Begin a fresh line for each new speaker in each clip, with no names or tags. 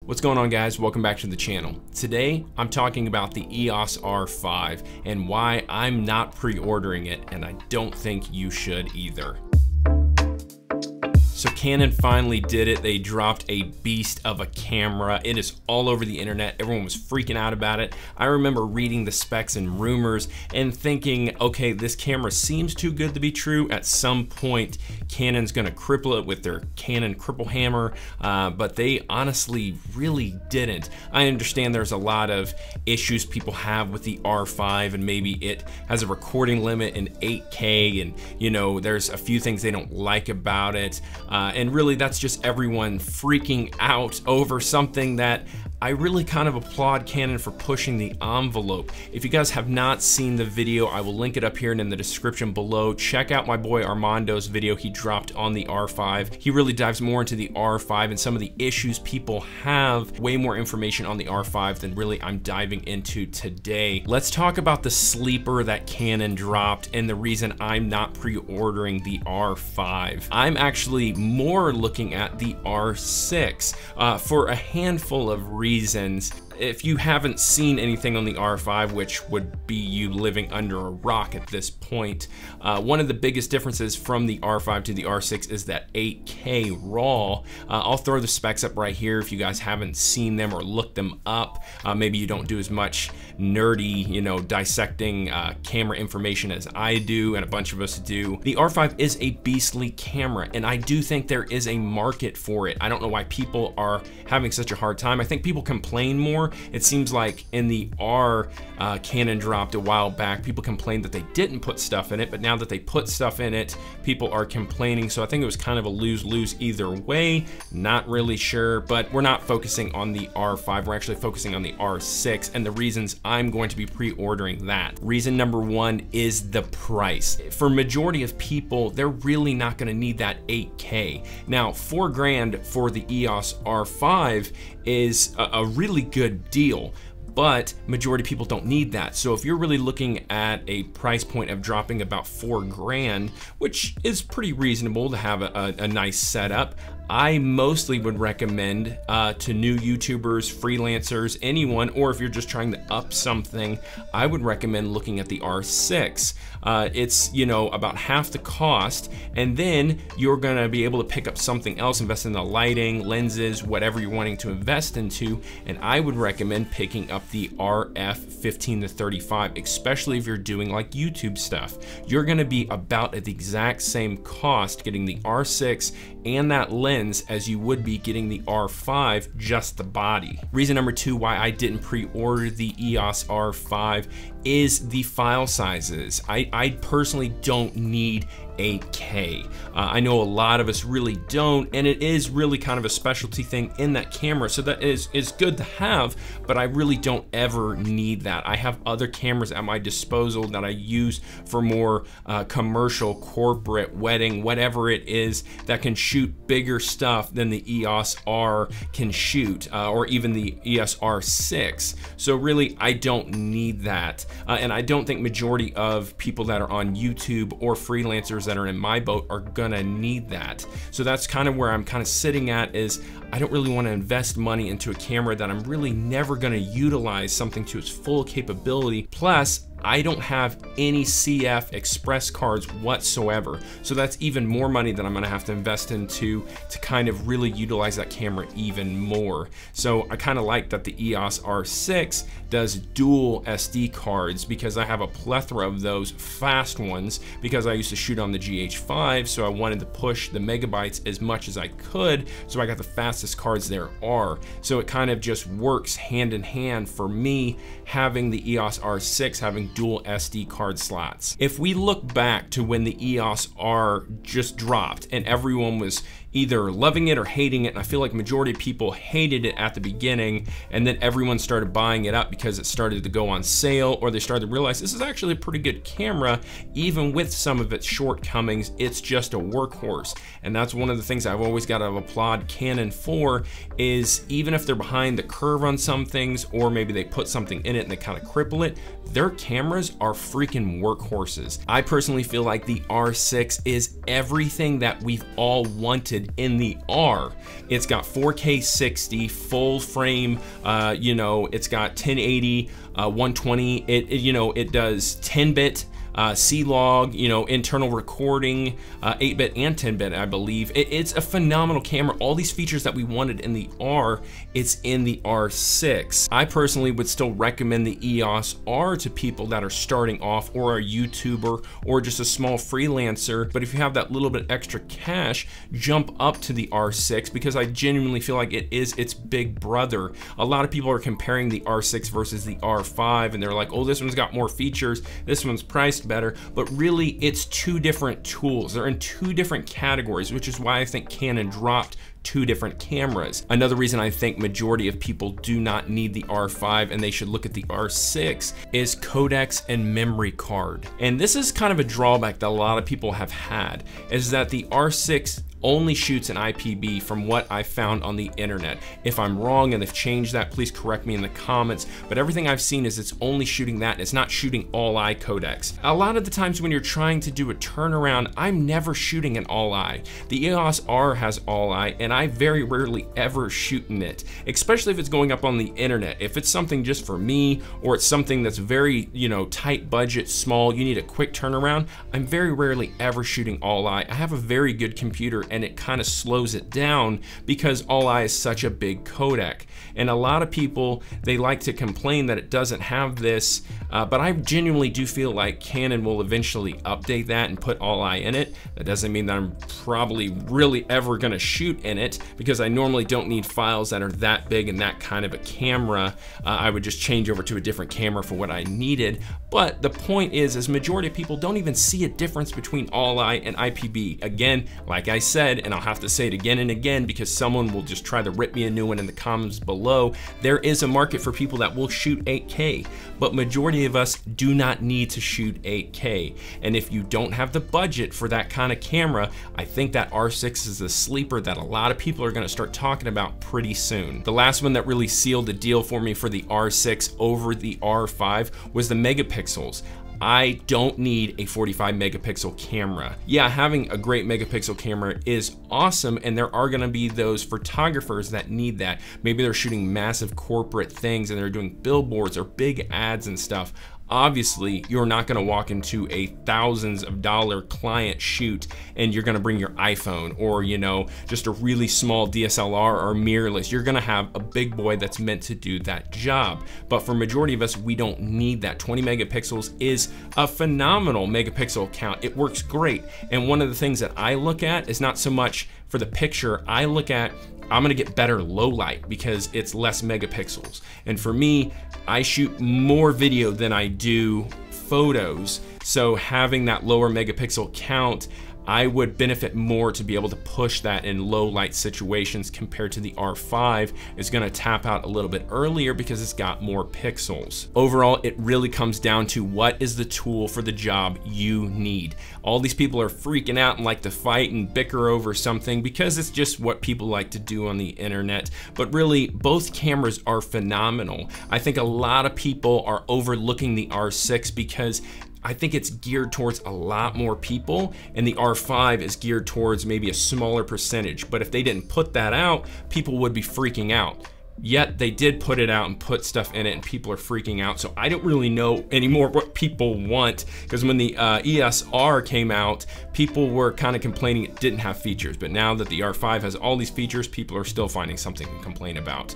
What's going on, guys? Welcome back to the channel. Today I'm talking about the EOS R5 and why I'm not pre-ordering it, and I don't think you should either. So Canon finally did it. They dropped a beast of a camera. It is all over the internet. Everyone was freaking out about it. I remember reading the specs and rumors and thinking, okay, this camera seems too good to be true. At some point, Canon's gonna cripple it with their Canon cripple hammer, but they honestly really didn't. I understand there's a lot of issues people have with the R5, and maybe it has a recording limit in 8K, and you know, there's a few things they don't like about it. And really that's just everyone freaking out over something that I really kind of applaud Canon for pushing the envelope. If you guys have not seen the video, I will link it up here and in the description below. Check out my boy Armando's video he dropped on the R5. He really dives more into the R5 and some of the issues people have. Way more information on the R5 than really I'm diving into today. Let's talk about the sleeper that Canon dropped and the reason I'm not pre-ordering the R5. I'm actually more looking at the R6 for a handful of reasons. If you haven't seen anything on the R5, which would be you living under a rock at this point, one of the biggest differences from the R5 to the R6 is that 8K RAW. I'll throw the specs up right here if you guys haven't seen them or looked them up. Maybe you don't do as much nerdy, you know, dissecting camera information as I do and a bunch of us do. The R5 is a beastly camera, and I do think there is a market for it. I don't know why people are having such a hard time. I think people complain more. It seems like in the R Canon dropped a while back, people complained that they didn't put stuff in it, but now that they put stuff in it, people are complaining. So I think it was kind of a lose-lose either way. Not really sure, but we're not focusing on the R5. We're actually focusing on the R6 and the reasons I'm going to be pre-ordering that. Reason number one is the price. For majority of people, they're really not gonna need that 8K. Now, $4 grand for the EOS R5 is a really good deal, but majority of people don't need that. So if you're really looking at a price point of dropping about $4 grand, which is pretty reasonable to have a nice setup, I mostly would recommend to new YouTubers, freelancers, anyone, or if you're just trying to up something, I would recommend looking at the R6. It's, you know, about half the cost, and then you're gonna be able to pick up something else, invest in the lighting, lenses, whatever you're wanting to invest into, and I would recommend picking up the RF 15 to 35, especially if you're doing like YouTube stuff. You're gonna be about at the exact same cost getting the R6 and that lens as you would be getting the R5, just the body. Reason number two why I didn't pre-order the EOS R5 is the file sizes. I personally don't need 8K. I know a lot of us really don't, and it is really kind of a specialty thing in that camera, so that is good to have, but I really don't ever need that. I have other cameras at my disposal that I use for more commercial, corporate, wedding, whatever it is, that can shoot bigger stuff than the EOS R can shoot, or even the EOS R6. So really, I don't need that. And I don't think majority of people that are on YouTube or freelancers that are in my boat are gonna need that. So that's kind of where I'm kind of sitting at, is I don't really want to invest money into a camera that I'm really never gonna utilize something to its full capability. Plus, I don't have any CF express cards whatsoever. So that's even more money that I'm gonna have to invest into to kind of really utilize that camera even more. So I kind of like that the EOS R6 does dual SD cards, because I have a plethora of those fast ones because I used to shoot on the GH5, so I wanted to push the megabytes as much as I could, so I got the fastest cards there are. So it kind of just works hand in hand for me, having the EOS R6 having dual SD card slots. If we look back to when the EOS R just dropped and everyone was either loving it or hating it, and I feel like majority of people hated it at the beginning, and then everyone started buying it up because it started to go on sale, or they started to realize this is actually a pretty good camera, even with some of its shortcomings. It's just a workhorse, and that's one of the things I've always got to applaud Canon for, is even if they're behind the curve on some things, or maybe they put something in it and they kind of cripple it, their cameras are freaking workhorses. I personally feel like the R6 is everything that we've all wanted mounted in the R. It's got 4K 60 full frame, you know, it's got 1080, 120. It does 10-bit C-Log, you know, internal recording, 8-bit and 10-bit, I believe. It's a phenomenal camera. All these features that we wanted in the R, it's in the R6. I personally would still recommend the EOS R to people that are starting off, or a YouTuber, or just a small freelancer. But if you have that little bit extra cash, jump up to the R6, because I genuinely feel like it is its big brother. A lot of people are comparing the R6 versus the R5, and they're like, oh, this one's got more features, this one's priced better, but really it's two different tools. They're in two different categories, which is why I think Canon dropped two different cameras. Another reason I think majority of people do not need the R5 and they should look at the R6 is codecs and memory card. And this is kind of a drawback that a lot of people have had, is that the R6 only shoots an IPB from what I found on the internet. If I'm wrong and they've changed that, please correct me in the comments, but everything I've seen is it's only shooting that. It's not shooting all-eye codecs. A lot of the times when you're trying to do a turnaround, I'm never shooting an all-eye. The EOS R has all-eye, and I very rarely ever shoot in it, especially if it's going up on the internet. If it's something just for me, or it's something that's very, you know, tight budget, small, you need a quick turnaround, I'm very rarely ever shooting all-eye. I have a very good computer, and it kind of slows it down because all-eye is such a big codec. And a lot of people, they like to complain that it doesn't have this, but I genuinely do feel like Canon will eventually update that and put all-eye in it. That doesn't mean that I'm probably really ever gonna shoot in it, because I normally don't need files that are that big and that kind of a camera. I would just change over to a different camera for what I needed. But the point is majority of people don't even see a difference between all-eye and IPB. Again, like I said, and I'll have to say it again and again because someone will just try to rip me a new one in the comments below, there is a market for people that will shoot 8K, but majority of us do not need to shoot 8K. And if you don't have the budget for that kind of camera, I think that R6 is a sleeper that a lot of people are gonna start talking about pretty soon. The last one that really sealed the deal for me for the R6 over the R5 was the megapixels. I don't need a 45 megapixel camera. Yeah, having a great megapixel camera is awesome, and there are gonna be those photographers that need that. Maybe they're shooting massive corporate things and they're doing billboards or big ads and stuff. Obviously, you're not gonna walk into a thousands of dollar client shoot and you're gonna bring your iPhone or, you know, just a really small DSLR or mirrorless. You're gonna have a big boy that's meant to do that job. But for majority of us, we don't need that. 20 megapixels is a phenomenal megapixel count. It works great. And one of the things that I look at is not so much for the picture, I look at I'm gonna get better low light because it's less megapixels. And for me, I shoot more video than I do photos. So having that lower megapixel count, I would benefit more to be able to push that in low light situations compared to the R5 is gonna tap out a little bit earlier because it's got more pixels. Overall, it really comes down to what is the tool for the job you need. All these people are freaking out and like to fight and bicker over something because it's just what people like to do on the internet. But really, both cameras are phenomenal. I think a lot of people are overlooking the R6 because I think it's geared towards a lot more people, and the R5 is geared towards maybe a smaller percentage. But if they didn't put that out, people would be freaking out. Yet they did put it out and put stuff in it, and people are freaking out. So I don't really know anymore what people want, because when the EOS R came out, people were kind of complaining it didn't have features. But now that the R5 has all these features, people are still finding something to complain about.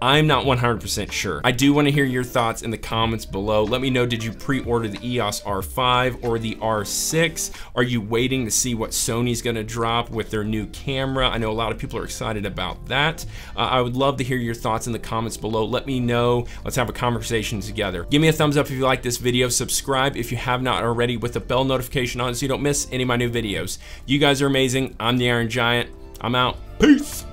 I'm not 100% sure. I do want to hear your thoughts in the comments below. Let me know, did you pre-order the EOS R5 or the R6? Are you waiting to see what Sony's gonna drop with their new camera? I know a lot of people are excited about that. I would love to hear your thoughts in the comments below. Let me know, let's have a conversation together. Give me a thumbs up if you like this video. Subscribe if you have not already with the bell notification on so you don't miss any of my new videos. You guys are amazing. I'm the Iron Giant. I'm out. Peace.